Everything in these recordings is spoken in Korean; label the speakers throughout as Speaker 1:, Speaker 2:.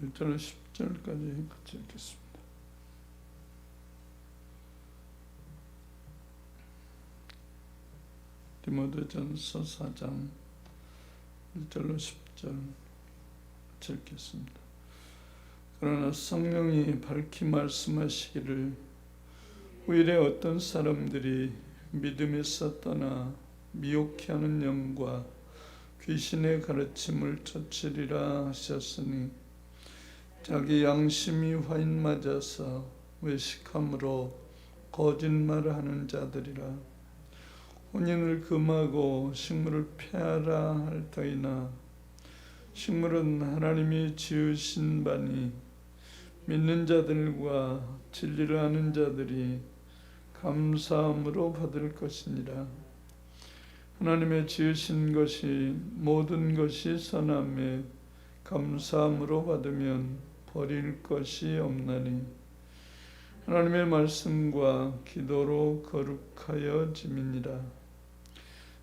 Speaker 1: 1절 10절까지 같이 읽겠습니다. 디모데전서 4장 1절로 10절 같이 읽겠습니다. 그러나 성령이 밝히 말씀하시기를 후일에 어떤 사람들이 믿음에서 떠나 미혹해하는 영과 귀신의 가르침을 쫓으리라 하셨으니 자기 양심이 화인 맞아서 외식함으로 거짓말하는 자들이라. 혼인을 금하고 식물을 폐하라 할 터이나 식물은 하나님이 지으신 바니 믿는 자들과 진리를 아는 자들이 감사함으로 받을 것이니라. 하나님의 지으신 것이 모든 것이 선함에 감사함으로 받으면 버릴 것이 없나니 하나님의 말씀과 기도로 거룩하여 짐이니라.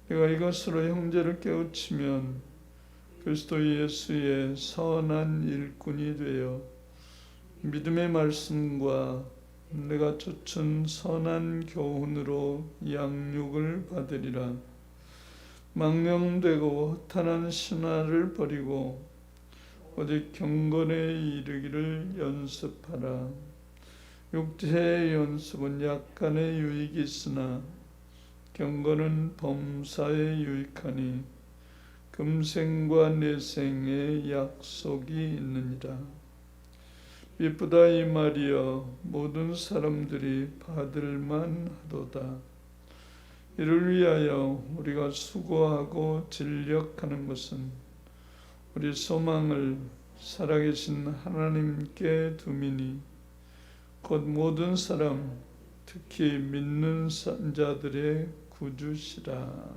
Speaker 1: 내가 이것으로 형제를 깨우치면 그리스도 예수의 선한 일꾼이 되어 믿음의 말씀과 내가 쫓은 선한 교훈으로 양육을 받으리라. 망령되고 허탄한 신화를 버리고 오직 경건에 이르기를 연습하라. 육체의 연습은 약간의 유익이 있으나 경건은 범사에 유익하니 금생과 내생의 약속이 있느니라. 미쁘다 이 말이여 모든 사람들이 받을만 하도다. 이를 위하여 우리가 수고하고 진력하는 것은 우리 소망을 살아계신 하나님께 둠이니 곧 모든 사람 특히 믿는 자들의 구주시라.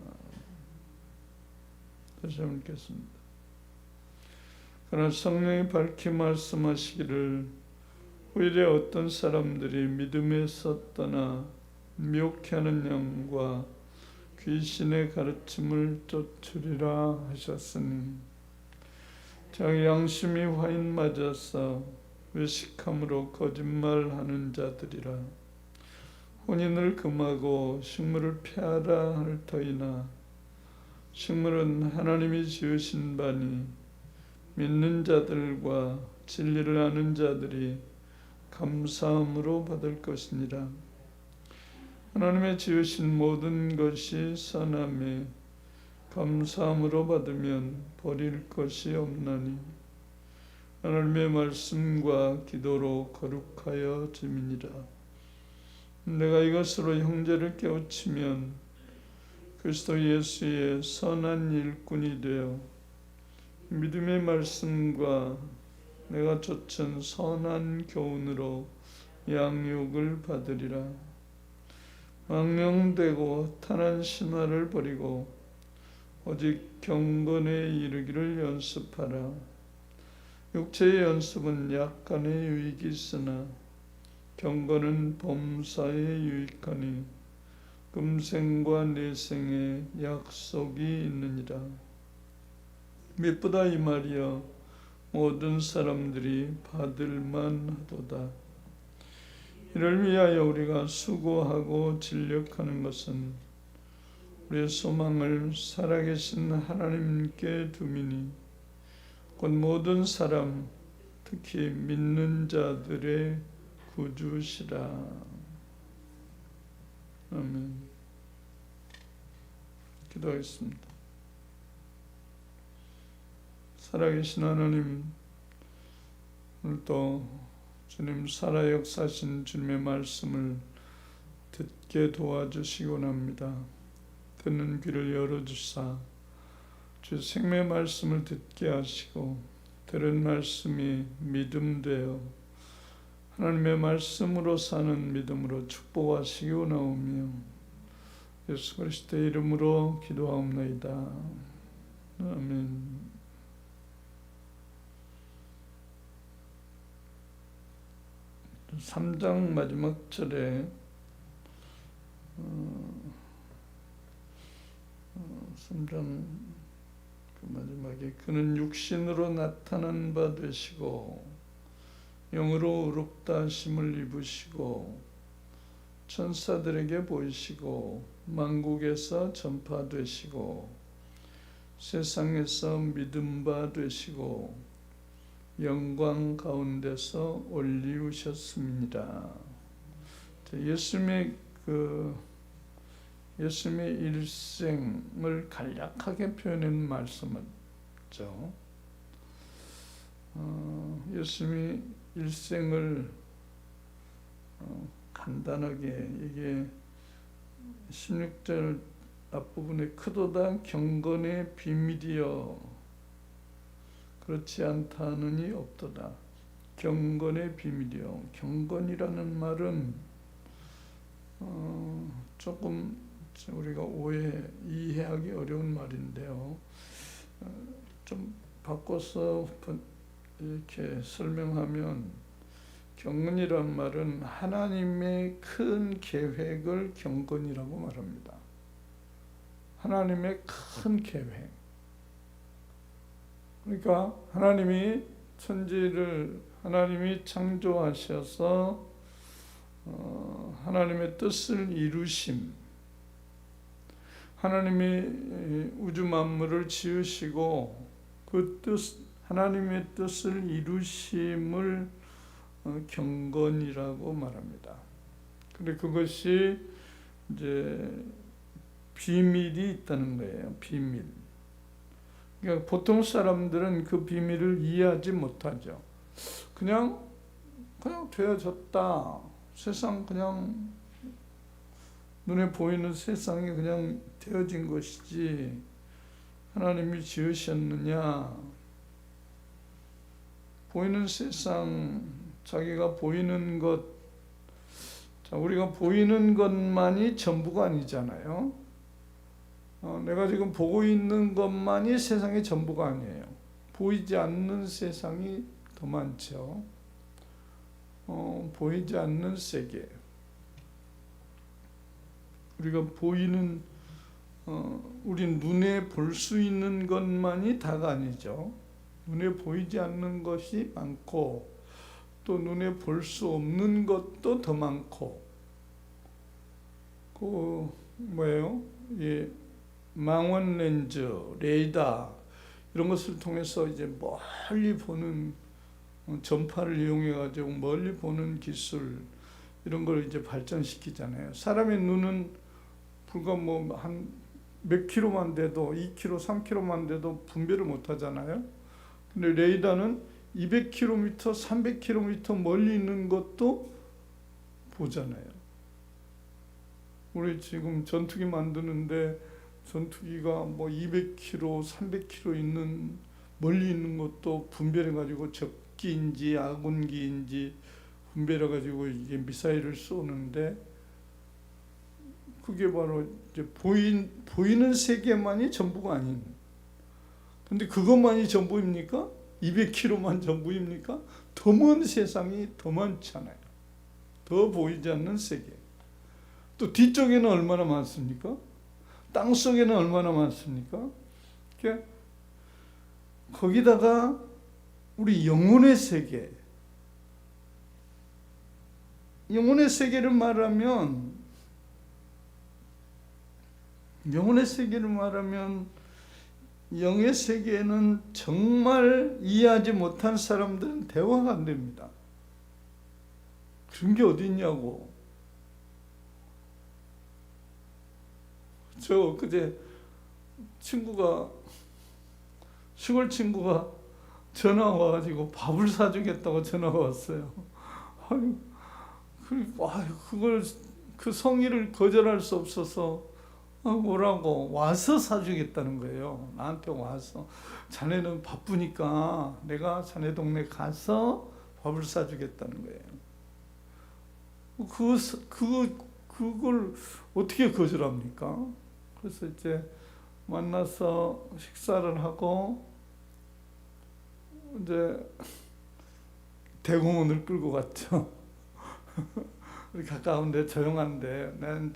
Speaker 1: 다시 한번 읽겠습니다. 그러나 성령이 밝히 말씀하시기를 후일에 어떤 사람들이 믿음에서 떠나 미혹해하는 영과 귀신의 가르침을 쫓으리라 하셨으니 자기 양심이 화인 맞아서 외식함으로 거짓말하는 자들이라. 혼인을 금하고 식물을 폐하라 할 터이나 식물은 하나님이 지으신 바니 믿는 자들과 진리를 아는 자들이 감사함으로 받을 것이니라. 하나님의 지으신 모든 것이 선함에 감사함으로 받으면 버릴 것이 없나니 하나님의 말씀과 기도로 거룩하여 짐이니라. 내가 이것으로 형제를 깨우치면 그리스도 예수의 선한 일꾼이 되어 믿음의 말씀과 내가 쫓은 선한 교훈으로 양육을 받으리라. 망령되고 탄한 신화를 버리고 오직 경건에 이르기를 연습하라. 육체의 연습은 약간의 유익이 있으나 경건은 범사에 유익하니 금생과 내생의 약속이 있느니라. 미쁘다 이 말이여 모든 사람들이 받을만 하도다. 이를 위하여 우리가 수고하고 진력하는 것은 우리의 소망을 살아계신 하나님께 둠이니 곧 모든 사람 특히 믿는 자들의 구주시라. 아멘. 기도하겠습니다. 살아계신 하나님, 오늘도 주님 살아 역사하신 주님의 말씀을 듣게 도와주시곤 합니다. 듣는 귀를 열어주사 주 생명의 말씀을 듣게 하시고 들은 말씀이 믿음 되어 하나님의 말씀으로 사는 믿음으로 축복하시기 원하오며 예수 그리스도의 이름으로 기도하옵나이다. 아멘. 삼 장 마지막 절에 3장 그 마지막에 그는 육신으로 나타난 바 되시고 영으로 의롭다 하심을 입으시고 천사들에게 보이시고 만국에서 전파되시고 세상에서 믿음 바 되시고 영광 가운데서 올리우셨습니다. 예수님의 일생을 간략하게 표현한 말씀이죠. 예수님의 일생을 간단하게 이게 16절 앞부분에 크도다 경건의 비밀이여 그렇지 않다느니 없도다. 경건의 비밀이요. 경건이라는 말은 조금 우리가 이해하기 어려운 말인데요. 좀 바꿔서 이렇게 설명하면 경건이란 말은 하나님의 큰 계획을 경건이라고 말합니다. 하나님의 큰 계획. 그러니까 하나님이 천지를 하나님이 창조하셔서 하나님의 뜻을 이루심, 하나님이 우주 만물을 지으시고 그 하나님의 뜻을 이루심을 경건이라고 말합니다. 근데 그것이 이제 비밀이 있다는 거예요. 비밀. 그러니까 보통 사람들은 그 비밀을 이해하지 못하죠. 그냥 되어졌다. 세상 그냥 눈에 보이는 세상이 그냥 되어진 것이지 하나님이 지으셨느냐. 보이는 세상, 자기가 보이는 것, 우리가 보이는 것만이 전부가 아니잖아요. 내가 지금 보고 있는 것만이 세상의 전부가 아니에요. 보이지 않는 세상이 더 많죠. 보이지 않는 세계. 우리가 보이는 우리 눈에 볼 수 있는 것만이 다가 아니죠. 눈에 보이지 않는 것이 많고 또 눈에 볼 수 없는 것도 더 많고 뭐예요? 망원 렌즈, 레이더 이런 것을 통해서 이제 멀리 보는 전파를 이용해 가지고 멀리 보는 기술 이런 걸 이제 발전시키잖아요. 사람의 눈은 불과 한 몇 킬로만 돼도 2km, 3km만 돼도 분별을 못 하잖아요. 근데 레이더는 200km, 300km 멀리 있는 것도 보잖아요. 우리 지금 전투기 만드는데 전투기가 200km, 300km 있는 멀리 있는 것도 분별해 가지고 적기인지 아군기인지 분별해 가지고 이게 미사일을 쏘는데 그게 바로 이제 보이는 세계만이 전부가 아닌. 근데 그것만이 전부입니까? 200km만 전부입니까? 더 먼 세상이 더 많잖아요. 더 보이지 않는 세계. 또 뒤쪽에는 얼마나 많습니까? 땅속에는 얼마나 많습니까? 그러니까 거기다가 우리 영혼의 세계. 영혼의 세계를 말하면 영의 세계에는 정말 이해하지 못한 사람들은 대화가 안 됩니다. 그런 게 어디 있냐고. 저 그제 시골 친구가 전화가 와가지고 밥을 사주겠다고 전화가 왔어요. 그 성의를 거절할 수 없어서 뭐라고 와서 사주겠다는 거예요. 나한테 와서 자네는 바쁘니까 내가 자네 동네 가서 밥을 사주겠다는 거예요. 그걸 어떻게 거절합니까? 그래서 이제 만나서 식사를 하고 이제 대공원을 끌고 갔죠. 우리 가까운데 조용한데 난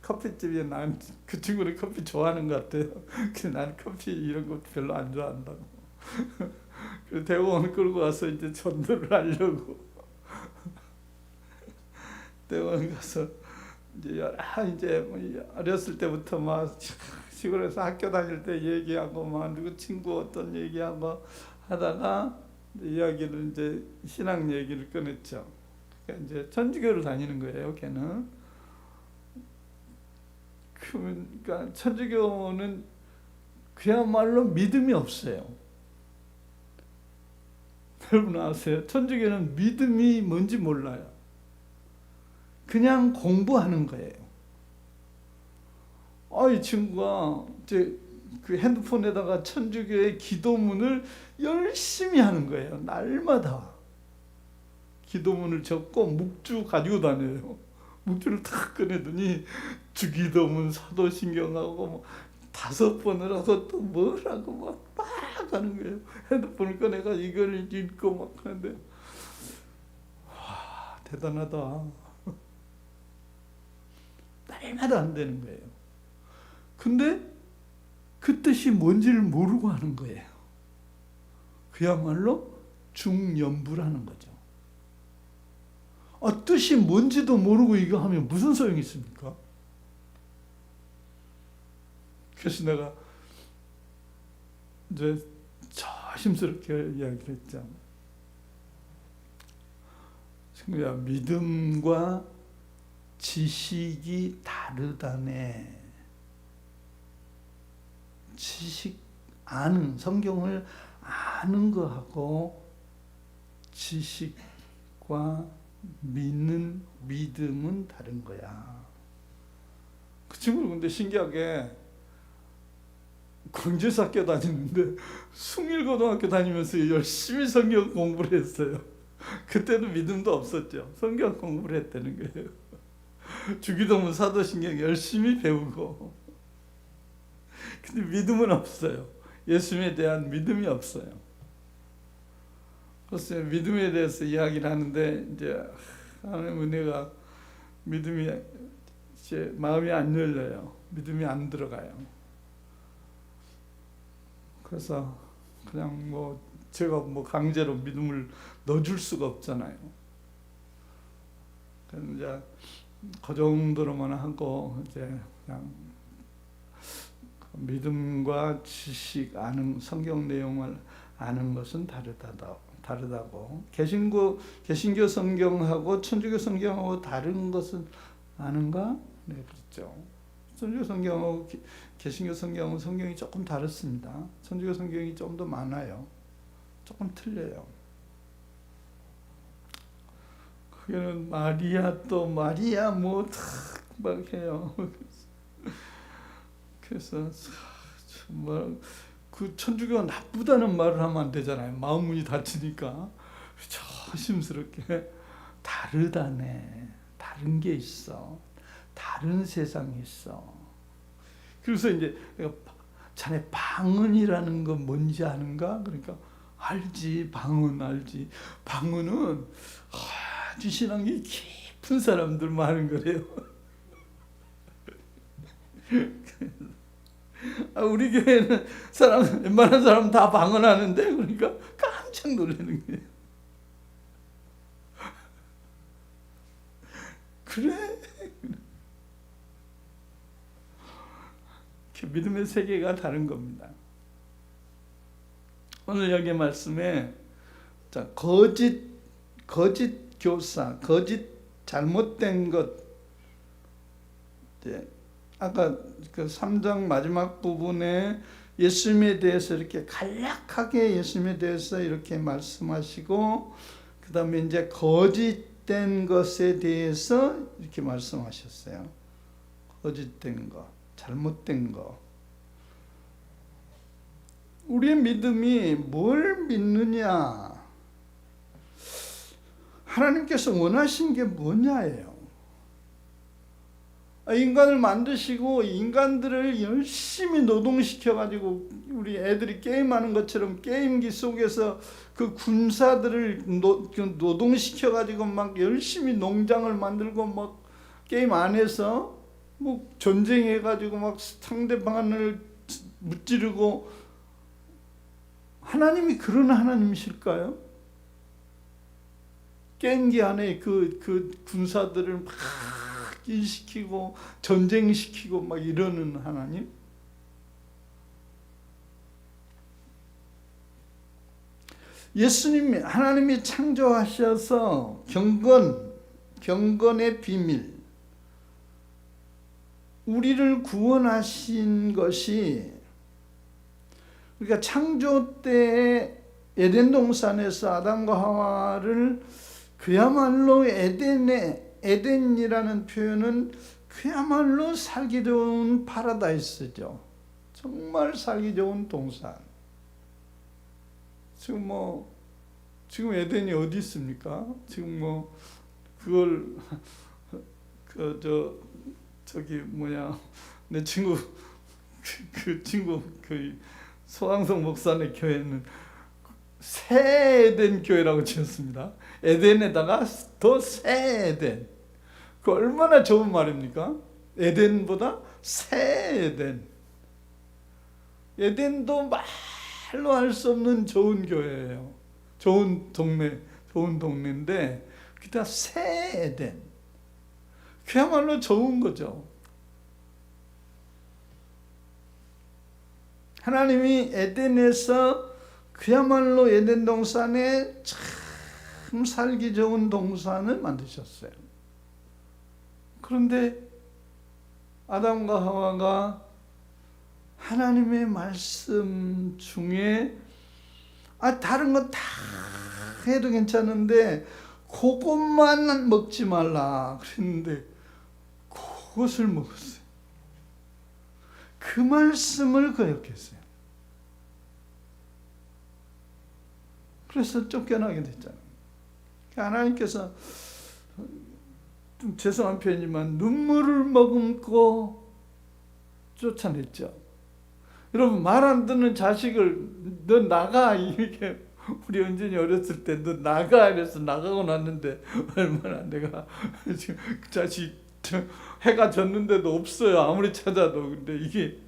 Speaker 1: 커피집에 난 그 친구는 커피 좋아하는 것 같아요. 근데 난 커피 이런 거 별로 안 좋아한다고. 그래서 대공원 끌고 와서 이제 전도를 하려고 대공원 가서 이제 뭐 어렸을 때부터 막 시골에서 학교 다닐 때 얘기하고 막 누구 친구 어떤 얘기하고 하다가 이야기를 이제 신앙 얘기를 꺼냈죠. 그러니까 이제 천주교를 다니는 거예요, 걔는. 그러니까 천주교는 그야말로 믿음이 없어요. 여러분 아세요? 천주교는 믿음이 뭔지 몰라요. 그냥 공부하는 거예요. 이 친구가 이제 그 핸드폰에다가 천주교의 기도문을 열심히 하는 거예요. 날마다 기도문을 적고 묵주 가지고 다녀요. 묵주를 탁 꺼내더니 주기도문, 사도신경하고 뭐 5번을 하고 또 뭘 하고 막 하는 거예요. 핸드폰을 꺼내가 이걸 읽고 막 하는데 와, 대단하다. 날마다 안 되는 거예요. 근데 그 뜻이 뭔지를 모르고 하는 거예요. 그야말로 중연부라는 거죠. 뜻이 뭔지도 모르고 이거 하면 무슨 소용이 있습니까? 그래서 내가 이제 조심스럽게 이야기를 했죠. 친구야, 믿음과 지식이 다르다네. 지식 아는, 성경을 아는 거하고 지식과 믿는 믿음은 다른 거야. 그 친구는 근데 신기하게 광주사학교 다니는데 숭일고등학교 다니면서 열심히 성경 공부를 했어요. 그때는 믿음도 없었죠. 성경 공부를 했다는 거예요. 주기도문, 사도신경 열심히 배우고. 근데 믿음은 없어요. 예수님에 대한 믿음이 없어요. 그래서 믿음에 대해서 이야기를 하는데 이제 하나님 은혜가 믿음이 이제 마음이 안 열려요. 믿음이 안 들어가요. 그래서 그냥 뭐 제가 뭐 강제로 믿음을 넣어줄 수가 없잖아요. 그래서 이제 그 정도로만 하고 이제 그냥 믿음과 지식 아는 성경 내용을 아는 것은 다르다고. 개신교 성경하고 천주교 성경하고 다른 것은 아는가? 네, 그렇죠. 천주교 성경하고 개신교 성경은 성경이 조금 다릅니다. 천주교 성경이 좀 더 많아요. 조금 틀려요. 그게는 마리아 뭐 막 해요. 그래서 정말 그 천주교가 나쁘다는 말을 하면 안 되잖아요. 마음문이 닫히니까 조심스럽게 다르다네. 다른 게 있어. 다른 세상이 있어. 그래서 이제 자네 방언이라는 건 뭔지 아는가? 그러니까 알지. 방언 알지. 방언은 아주 신앙이 깊은 사람들만 하는 거래요. 우리 교회는 웬만한 사람 다 방언하는데 그러니까 깜짝 놀라는 거예요. 그래? 믿음의 세계가 다른 겁니다. 오늘 여기 말씀에 거짓 교사, 거짓 잘못된 것. 아까 그 3장 마지막 부분에 예수님에 대해서 이렇게 간략하게 예수님에 대해서 이렇게 말씀하시고 그 다음에 이제 거짓된 것에 대해서 이렇게 말씀하셨어요. 거짓된 것, 잘못된 것. 우리의 믿음이 뭘 믿느냐? 하나님께서 원하신 게 뭐냐예요. 인간을 만드시고 인간들을 열심히 노동시켜가지고 우리 애들이 게임하는 것처럼 게임기 속에서 그 군사들을 노동시켜가지고 막 열심히 농장을 만들고 막 게임 안에서 뭐 전쟁해가지고 막 상대방을 무찌르고, 하나님이 그런 하나님이실까요? 게임기 안에 그 군사들을 막 일시키고 전쟁시키고 막 이러는 하나님? 예수님이, 하나님이 창조하셔서 경건의 비밀, 우리를 구원하신 것이, 그러니까 창조 때 에덴 동산에서 아담과 하와를 그야말로 에덴이라는 표현은 그야말로 살기 좋은 파라다이스죠. 정말 살기 좋은 동산. 지금 에덴이 어디 있습니까? 지금 그걸 내 친구 그 소강성 목사의 교회는 새 에덴 교회라고 지었습니다. 에덴에다가 더 새 에덴. 그 얼마나 좋은 말입니까? 에덴보다 새 에덴. 에덴도 말로 할 수 없는 좋은 교회예요. 좋은 동네인데 그다 새 에덴. 그야말로 좋은 거죠. 하나님이 에덴에서 그야말로 에덴 동산에 참 살기 좋은 동산을 만드셨어요. 그런데 아담과 하와가 하나님의 말씀 중에 다른 거 다 해도 괜찮은데 그것만 먹지 말라 그랬는데 그것을 먹었어요. 그 말씀을 거역했어요. 그래서 쫓겨나게 됐잖아요. 하나님께서, 좀 죄송한 표현이지만 눈물을 머금고 쫓아냈죠. 여러분, 말 안 듣는 자식을 너 나가 이렇게, 우리 은진이 어렸을 때 너 나가 이래서 나가고 났는데 얼마나 내가 지금 그 자식 해가 졌는데도 없어요. 아무리 찾아도. 근데 이게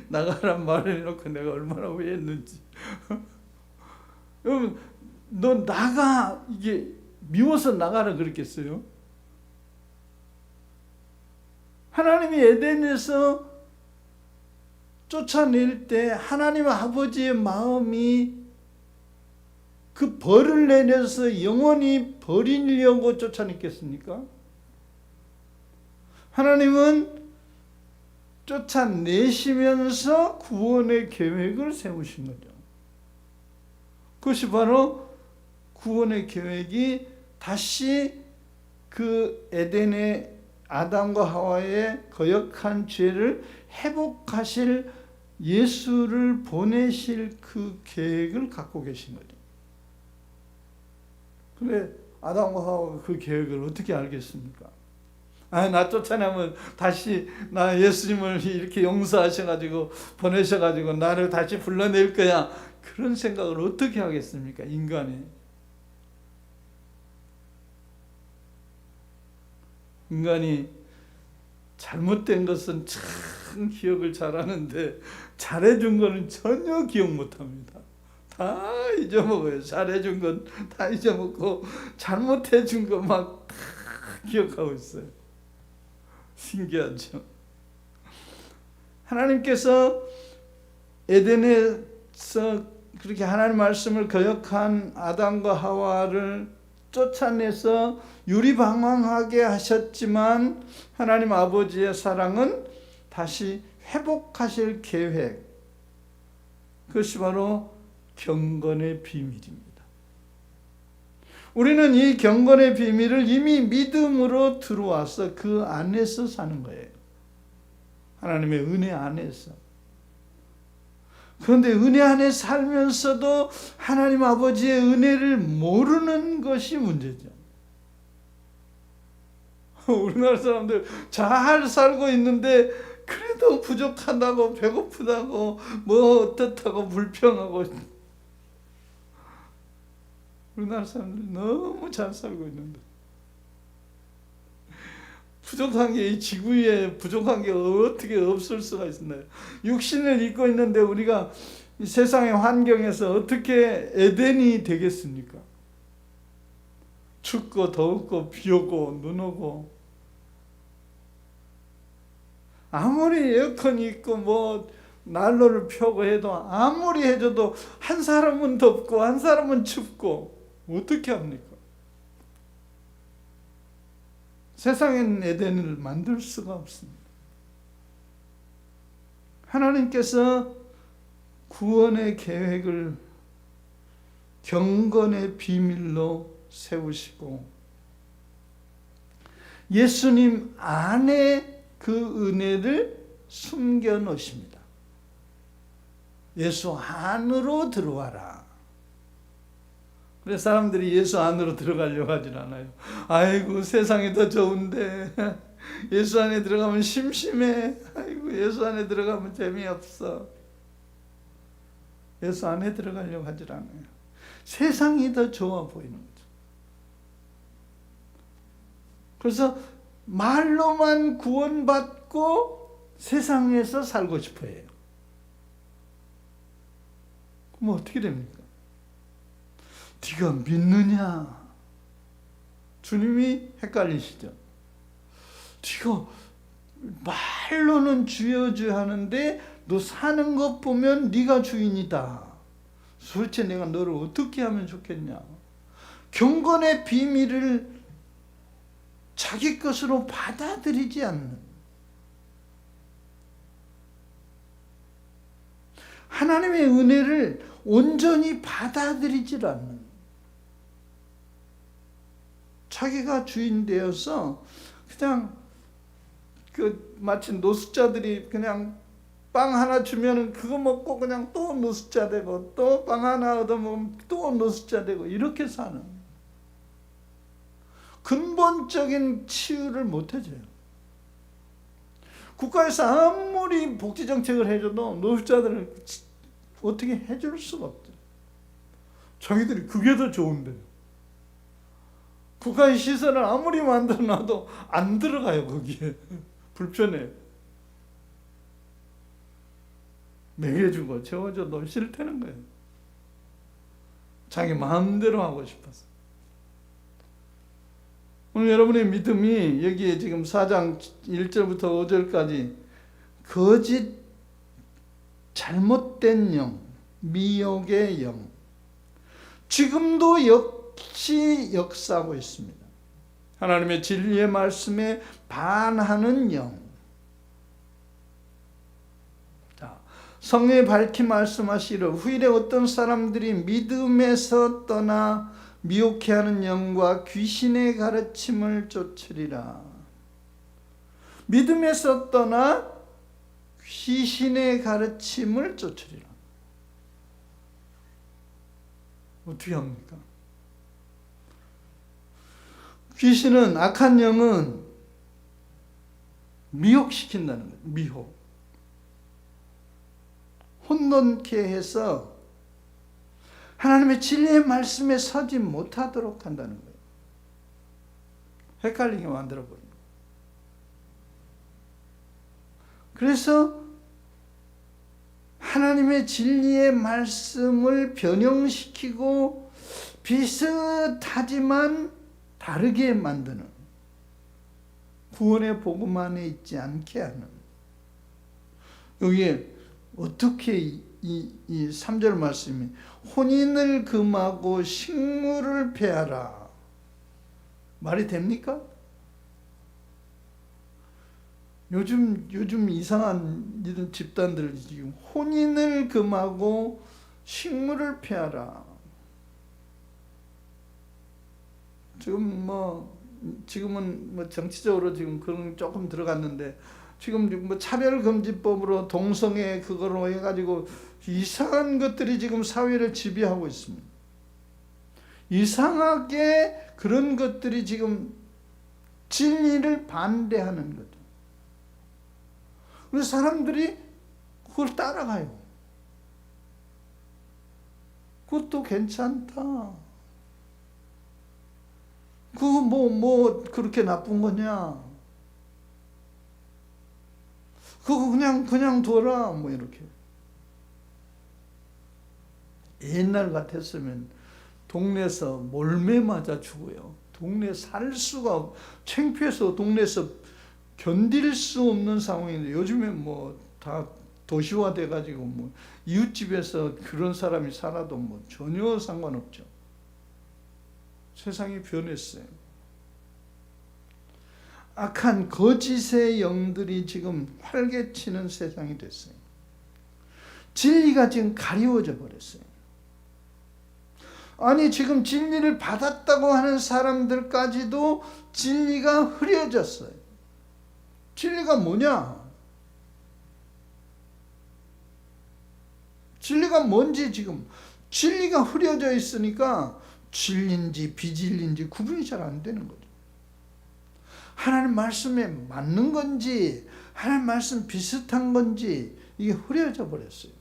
Speaker 1: 나가란 말을 해놓고 내가 얼마나 후회했는지. 여러분, 너 나가, 이게 미워서 나가라 그랬겠어요? 하나님이 에덴에서 쫓아낼 때 하나님 아버지의 마음이 그 벌을 내려서 영원히 버리려고 쫓아냈겠습니까? 하나님은 쫓아내시면서 구원의 계획을 세우신 거죠. 그것이 바로 구원의 계획이 다시 그 에덴의 아담과 하와의 거역한 죄를 회복하실 예수를 보내실 그 계획을 갖고 계신 거죠. 그래, 아담과 하와가 그 계획을 어떻게 알겠습니까? 나 쫓아내면 다시 나 예수님을 이렇게 용서하셔가지고 보내셔가지고 나를 다시 불러낼 거야. 그런 생각을 어떻게 하겠습니까? 인간이 잘못된 것은 참 기억을 잘하는데 잘해준 거는 전혀 기억 못합니다. 다 잊어먹어요. 잘해준 건 다 잊어먹고 잘못해준 거 막 기억하고 있어요. 신기하죠? 하나님께서 에덴에서 그렇게 하나님 말씀을 거역한 아담과 하와를 쫓아내서 유리방황하게 하셨지만 하나님 아버지의 사랑은 다시 회복하실 계획, 그것이 바로 경건의 비밀입니다. 우리는 이 경건의 비밀을 이미 믿음으로 들어와서 그 안에서 사는 거예요. 하나님의 은혜 안에서. 그런데 은혜 안에 살면서도 하나님 아버지의 은혜를 모르는 것이 문제죠. 우리나라 사람들 잘 살고 있는데 그래도 부족하다고 배고프다고 뭐 어떻다고 불평하고. 우리나라 사람들 너무 잘 살고 있는데 부족한 게, 이 지구 위에 부족한 게 어떻게 없을 수가 있나요? 육신을 입고 있는데 우리가 이 세상의 환경에서 어떻게 에덴이 되겠습니까? 춥고 더웠고 비 오고 눈 오고, 아무리 에어컨이 있고 뭐 난로를 펴고 해도, 아무리 해줘도 한 사람은 덥고 한 사람은 춥고 어떻게 합니까? 세상엔 에덴을 만들 수가 없습니다. 하나님께서 구원의 계획을 경건의 비밀로 세우시고 예수님 안에 그 은혜를 숨겨 놓으십니다. 예수 안으로 들어와라. 그래서 사람들이 예수 안으로 들어가려고 하진 않아요. 아이고 세상이 더 좋은데 예수 안에 들어가면 심심해. 아이고 예수 안에 들어가면 재미없어. 예수 안에 들어가려고 하질 않아요. 세상이 더 좋아 보이는 거죠. 그래서 말로만 구원받고 세상에서 살고 싶어 해요. 그럼 어떻게 됩니까? 네가 믿느냐? 주님이 헷갈리시죠? 네가 말로는 주여 주여 하는데 너 사는 것 보면 네가 주인이다. 도대체 내가 너를 어떻게 하면 좋겠냐? 경건의 비밀을 자기 것으로 받아들이지 않는, 하나님의 은혜를 온전히 받아들이질 않는, 자기가 주인 되어서 그냥 마치 노숙자들이 그냥 빵 하나 주면은 그거 먹고 그냥 또 노숙자 되고, 또 빵 하나 얻어먹으면 또 노숙자 되고, 이렇게 사는, 근본적인 치유를 못 해줘요. 국가에서 아무리 복지정책을 해줘도 노숙자들을 어떻게 해줄 수가 없죠. 자기들이 그게 더 좋은데 국가의 시설을 아무리 만들어놔도 안 들어가요. 거기에 불편해. 먹여주고 재워줘도 싫다는 거예요. 자기 마음대로 하고 싶어서. 오늘 여러분의 믿음이 여기에 지금 4장 1절부터 5절까지 거짓, 잘못된 영, 미혹의 영, 지금도 역시 역사하고 있습니다. 하나님의 진리의 말씀에 반하는 영. 자, 성경에 밝히 말씀하시기를 후일에 어떤 사람들이 믿음에서 떠나 미혹해 하는 영과 귀신의 가르침을 쫓으리라. 믿음에서 떠나 귀신의 가르침을 쫓으리라. 어떻게 합니까? 귀신은, 악한 영은 미혹시킨다는 거예요. 미혹. 혼돈케 해서 하나님의 진리의 말씀에 서지 못하도록 한다는 거예요. 헷갈리게 만들어버리는 거예요. 그래서 하나님의 진리의 말씀을 변형시키고 비슷하지만 다르게 만드는, 구원의 복음 안에 있지 않게 하는. 여기에 어떻게 이 3절 말씀이 혼인을 금하고 식물을 폐하라. 말이 됩니까? 요즘 이상한 이런 집단들 지금 혼인을 금하고 식물을 폐하라. 지금은 뭐 정치적으로 지금 그런 조금 들어갔는데, 지금 뭐 차별금지법으로 동성애 그거로 해가지고 이상한 것들이 지금 사회를 지배하고 있습니다. 이상하게 그런 것들이 지금 진리를 반대하는 거죠. 그래서 사람들이 그걸 따라가요. 그것도 괜찮다. 그거 뭐 그렇게 나쁜 거냐? 그거 그냥 둬라. 뭐 이렇게. 옛날 같았으면 동네에서 몰매 맞아 죽어요. 동네 살 수가 창피해서 동네에서 견딜 수 없는 상황인데 요즘에 뭐 다 도시화 돼가지고 뭐 이웃집에서 그런 사람이 살아도 뭐 전혀 상관없죠. 세상이 변했어요. 악한 거짓의 영들이 지금 활개치는 세상이 됐어요. 진리가 지금 가리워져 버렸어요. 아니 지금 진리를 받았다고 하는 사람들까지도 진리가 흐려졌어요. 진리가 뭐냐? 진리가 뭔지 지금 진리가 흐려져 있으니까 진리인지 비진리인지 구분이 잘 안 되는 거죠. 하나님 말씀에 맞는 건지 하나님 말씀 비슷한 건지 이게 흐려져 버렸어요.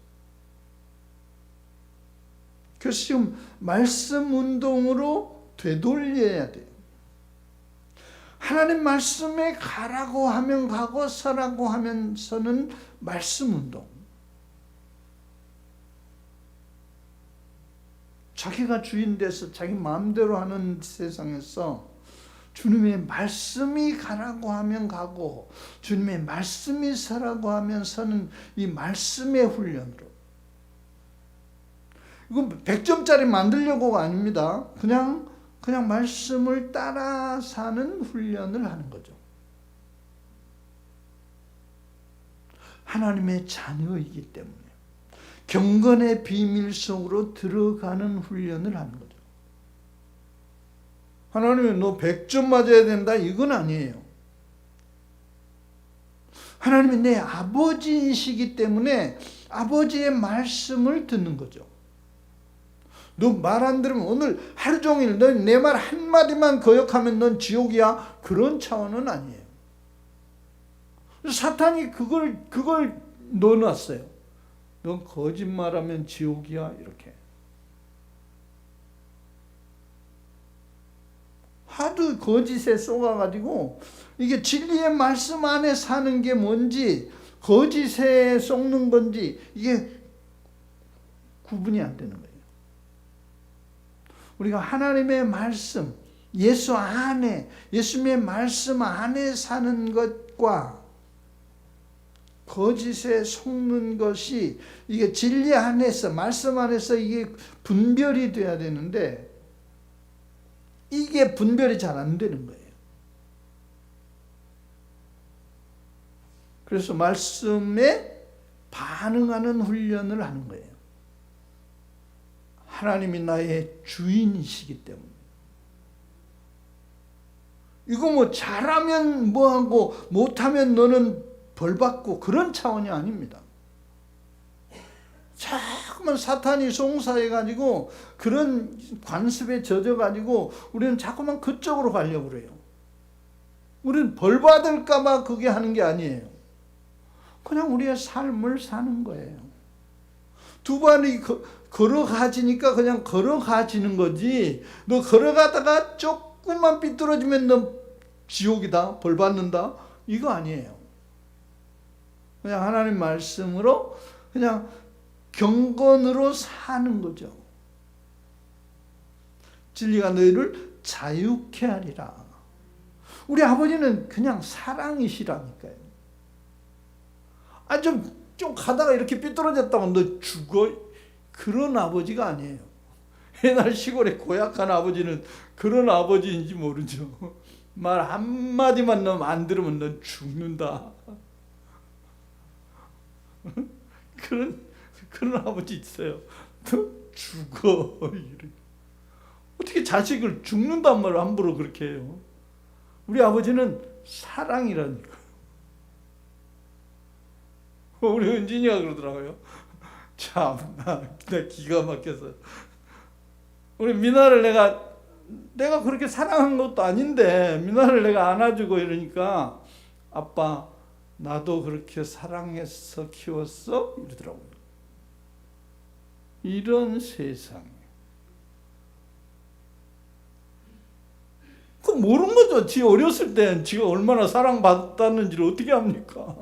Speaker 1: 그래서 지금 말씀 운동으로 되돌려야 돼요. 하나님 말씀에 가라고 하면 가고 서라고 하면 서는 말씀 운동. 자기가 주인 돼서 자기 마음대로 하는 세상에서 주님의 말씀이 가라고 하면 가고 주님의 말씀이 서라고 하면 서는 이 말씀의 훈련으로. 이건 100점짜리 만들려고가 아닙니다. 그냥 말씀을 따라 사는 훈련을 하는 거죠. 하나님의 자녀이기 때문에 경건의 비밀 속으로 들어가는 훈련을 하는 거죠. 하나님이 너 100점 맞아야 된다 이건 아니에요. 하나님이 내 아버지이시기 때문에 아버지의 말씀을 듣는 거죠. 너 말 안 들으면 오늘 하루 종일 너 내 말 한마디만 거역하면 넌 지옥이야. 그런 차원은 아니에요. 사탄이 그걸 넣어놨어요. 넌 거짓말하면 지옥이야. 이렇게. 하도 거짓에 속아가지고 이게 진리의 말씀 안에 사는 게 뭔지 거짓에 속는 건지 이게 구분이 안 되는 거예요. 우리가 하나님의 말씀, 예수 안에, 예수님의 말씀 안에 사는 것과 거짓에 속는 것이 이게 진리 안에서, 말씀 안에서 이게 분별이 돼야 되는데 이게 분별이 잘 안 되는 거예요. 그래서 말씀에 반응하는 훈련을 하는 거예요. 하나님이 나의 주인이시기 때문에. 이거 뭐 잘하면 뭐하고 못하면 너는 벌받고 그런 차원이 아닙니다. 자꾸만 사탄이 송사해가지고 그런 관습에 젖어가지고 우리는 자꾸만 그쪽으로 가려고 그래요. 우리는 벌받을까봐 그게 하는 게 아니에요. 그냥 우리의 삶을 사는 거예요. 두 번이 걸어가지니까 그냥 걸어가지는 거지. 너 걸어가다가 조금만 삐뚤어지면 너 지옥이다, 벌받는다. 이거 아니에요. 그냥 하나님 말씀으로 그냥 경건으로 사는 거죠. 진리가 너희를 자유케 하리라. 우리 아버지는 그냥 사랑이시라니까요. 좀 가다가 이렇게 삐뚤어졌다고 너 죽어? 그런 아버지가 아니에요. 옛날 시골에 고약한 아버지는 그런 아버지인지 모르죠. 말 한마디만 너 안 들으면 너 죽는다. 그런 아버지 있어요. 너 죽어. 어떻게 자식을 죽는단 말을 함부로 그렇게 해요? 우리 아버지는 사랑이라니까. 우리 은진이가 그러더라고요. 참, 나 기가 막혀서. 우리 미나를 내가 내가 그렇게 사랑한 것도 아닌데 미나를 내가 안아주고 이러니까 아빠 나도 그렇게 사랑해서 키웠어? 이러더라고요. 이런 세상에. 그 모르는 거죠. 지 어렸을 때 지가 얼마나 사랑받았는지를 어떻게 합니까?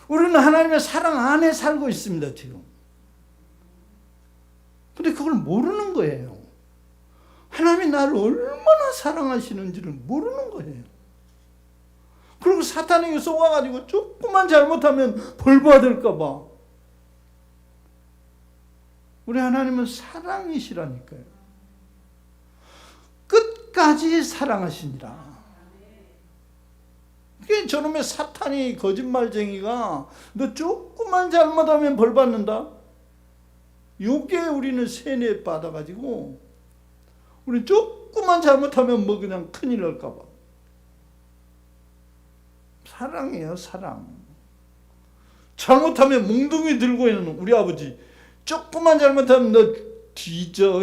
Speaker 1: 우리는 하나님의 사랑 안에 살고 있습니다, 지금. 근데 그걸 모르는 거예요. 하나님이 나를 얼마나 사랑하시는지를 모르는 거예요. 그리고 사탄에게 속아가지고 조금만 잘못하면 벌 받을까 봐. 우리 하나님은 사랑이시라니까요. 끝까지 사랑하시니라. 그게 저놈의 사탄이 거짓말쟁이가 너 조금만 잘못하면 벌 받는다. 요게 우리는 세뇌 받아가지고 우리 조금만 잘못하면 뭐 그냥 큰일 날까 봐. 사랑이에요, 사랑. 잘못하면 몽둥이 들고 있는 우리 아버지 조금만 잘못하면 너 뒤져.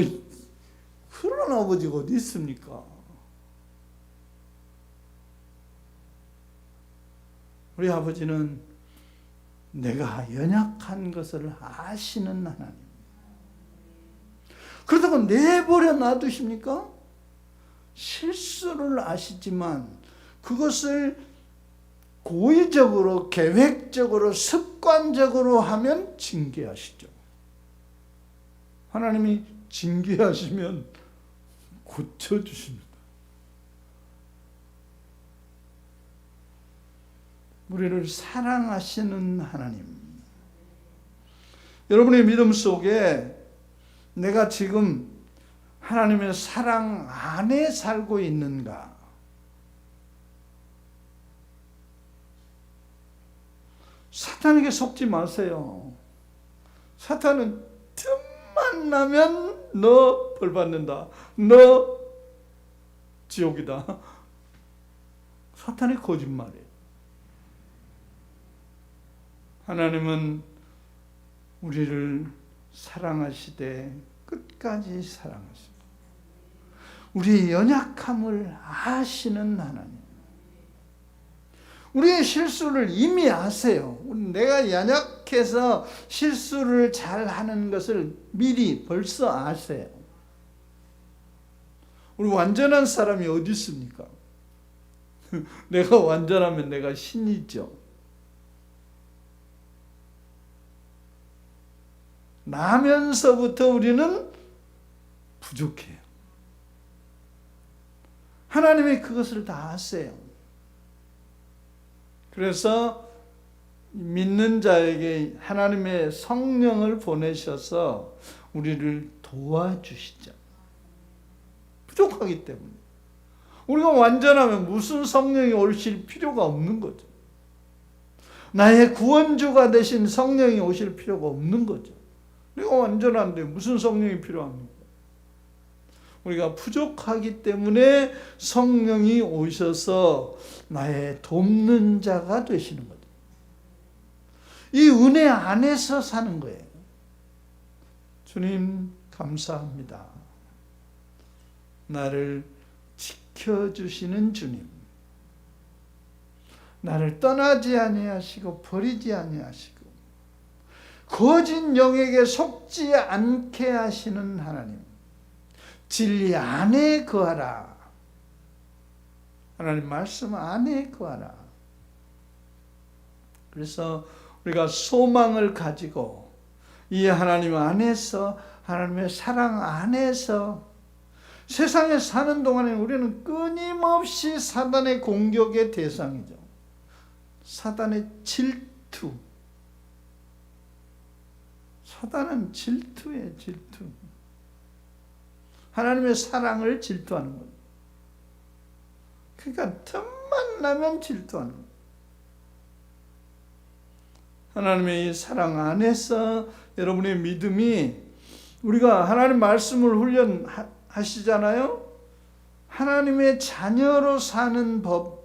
Speaker 1: 그런 아버지가 어디 있습니까? 우리 아버지는 내가 연약한 것을 아시는 하나님. 그렇다고 내버려 놔두십니까? 실수를 아시지만 그것을 고의적으로 계획적으로 습관적으로 하면 징계하시죠. 하나님이 징계하시면 고쳐주십니다. 우리를 사랑하시는 하나님. 여러분의 믿음 속에 내가 지금 하나님의 사랑 안에 살고 있는가? 사탄에게 속지 마세요. 사탄은 틈만 나면 너 벌 받는다. 너 지옥이다. 사탄의 거짓말이에요. 하나님은 우리를 사랑하시되 끝까지 사랑하십니다. 우리의 연약함을 아시는 하나님. 우리의 실수를 이미 아세요. 내가 연약해서 실수를 잘하는 것을 미리 벌써 아세요. 우리 완전한 사람이 어디 있습니까? 내가 완전하면 내가 신이죠. 나면서부터 우리는 부족해요. 하나님이 그것을 다 아세요. 그래서 믿는 자에게 하나님의 성령을 보내셔서 우리를 도와주시죠. 부족하기 때문에. 우리가 완전하면 무슨 성령이 오실 필요가 없는 거죠. 나의 구원주가 되신 성령이 오실 필요가 없는 거죠. 우리가 완전한데 무슨 성령이 필요합니까? 우리가 부족하기 때문에 성령이 오셔서 나의 돕는 자가 되시는 거죠. 이 은혜 안에서 사는 거예요. 주님 감사합니다. 나를 지켜주시는 주님. 나를 떠나지 아니하시고 버리지 아니하시고 거짓 영에게 속지 않게 하시는 하나님. 진리 안에 거하라. 하나님 말씀 안에 거하라. 그래서 우리가 소망을 가지고 이 하나님 안에서 하나님의 사랑 안에서 세상에 사는 동안에 우리는 끊임없이 사단의 공격의 대상이죠. 사단의 질투. 사단은 질투예요, 질투. 하나님의 사랑을 질투하는 거예요. 그러니까 틈만 나면 질투하는 거예요. 하나님의 이 사랑 안에서 여러분의 믿음이 우리가 하나님 말씀을 훈련하시잖아요. 하나님의 자녀로 사는 법,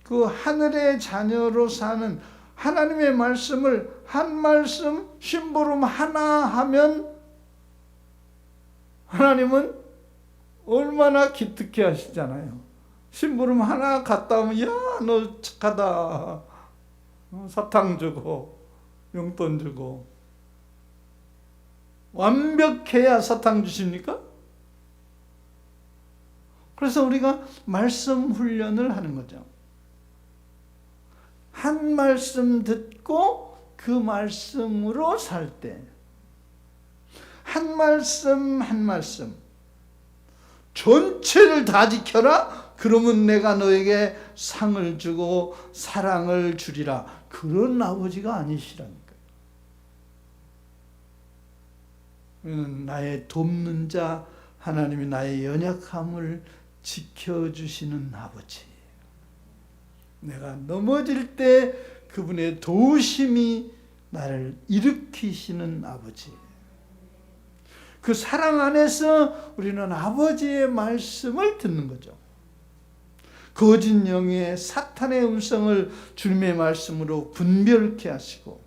Speaker 1: 그 하늘의 자녀로 사는 하나님의 말씀을 한 말씀 심부름 하나 하면 하나님은 얼마나 기특해 하시잖아요. 심부름 하나 갔다 오면 야, 너 착하다. 사탕 주고 용돈 주고. 완벽해야 사탕 주십니까? 그래서 우리가 말씀 훈련을 하는 거죠. 한 말씀 듣고 그 말씀으로 살 때, 한 말씀 한 말씀 전체를 다 지켜라. 그러면 내가 너에게 상을 주고 사랑을 주리라. 그런 아버지가 아니시라니까요. 나의 돕는 자, 하나님이 나의 연약함을 지켜주시는 아버지. 내가 넘어질 때 그분의 도우심이 나를 일으키시는 아버지. 그 사랑 안에서 우리는 아버지의 말씀을 듣는 거죠. 거짓 영의 사탄의 음성을 주님의 말씀으로 분별케 하시고,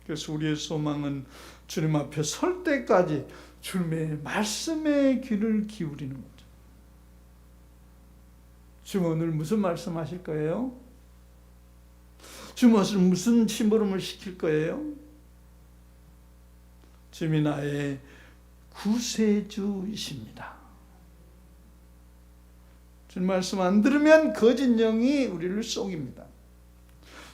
Speaker 1: 그래서 우리의 소망은 주님 앞에 설 때까지 주님의 말씀에 귀를 기울이는 거죠. 주님 오늘 무슨 말씀 하실 거예요? 주님 오늘 무슨 심부름을 시킬 거예요? 주님이 나의 구세주이십니다. 주님 말씀 안 들으면 거짓 영이 우리를 속입니다.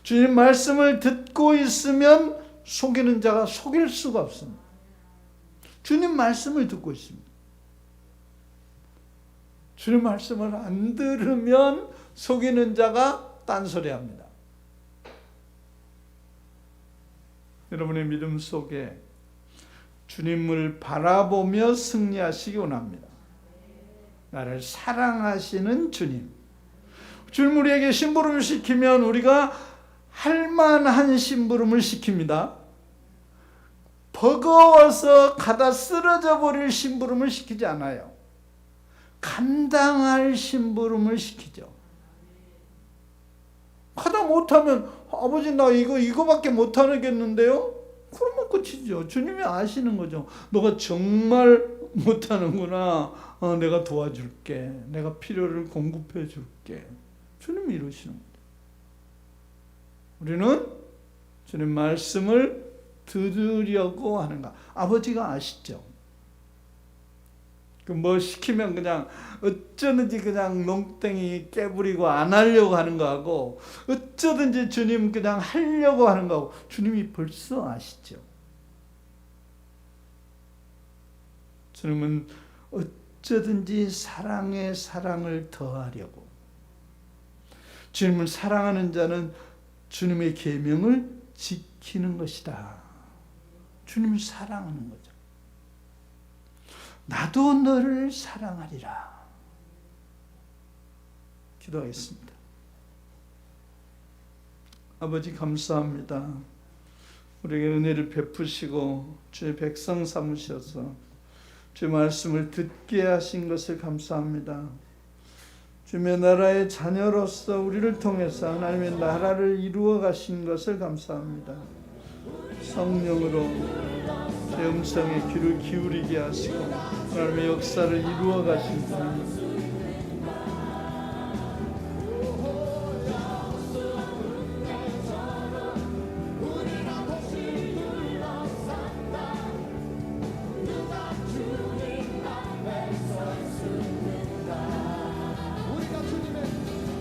Speaker 1: 주님 말씀을 듣고 있으면 속이는 자가 속일 수가 없습니다. 주님 말씀을 듣고 있습니다. 주님 말씀을 안 들으면 속이는 자가 딴소리합니다. 여러분의 믿음 속에 주님을 바라보며 승리하시기 원합니다. 나를 사랑하시는 주님. 주님 우리에게 심부름을 시키면 우리가 할만한 심부름을 시킵니다. 버거워서 가다 쓰러져 버릴 심부름을 시키지 않아요. 감당할 심부름을 시키죠. 가다 못하면 아버지 나 이거밖에 못하겠는데요? 그러면 끝이죠. 주님이 아시는 거죠. 너가 정말 못하는구나. 내가 도와줄게. 내가 필요를 공급해 줄게. 주님이 이러시는 거죠. 우리는 주님 말씀을 들으려고 하는가. 아버지가 아시죠. 뭐 시키면 그냥 어쩌든지 그냥 농땡이 깨부리고 안 하려고 하는 거하고 어쩌든지 주님 그냥 하려고 하는 거하고 주님이 벌써 아시죠. 주님은 어쩌든지 사랑에 사랑을 더하려고. 주님을 사랑하는 자는 주님의 계명을 지키는 것이다. 주님을 사랑하는 거죠. 나도 너를 사랑하리라. 기도하겠습니다. 아버지 감사합니다. 우리에게 은혜를 베푸시고 주의 백성 삼으셔서 주의 말씀을 듣게 하신 것을 감사합니다. 주님의 나라의 자녀로서 우리를 통해서 하나님의 나라를 이루어 가신 것을 감사합니다. 성령으로 제 음성에 귀를 기울이게 하시고 하나님의 역사를 이루어 가신 주님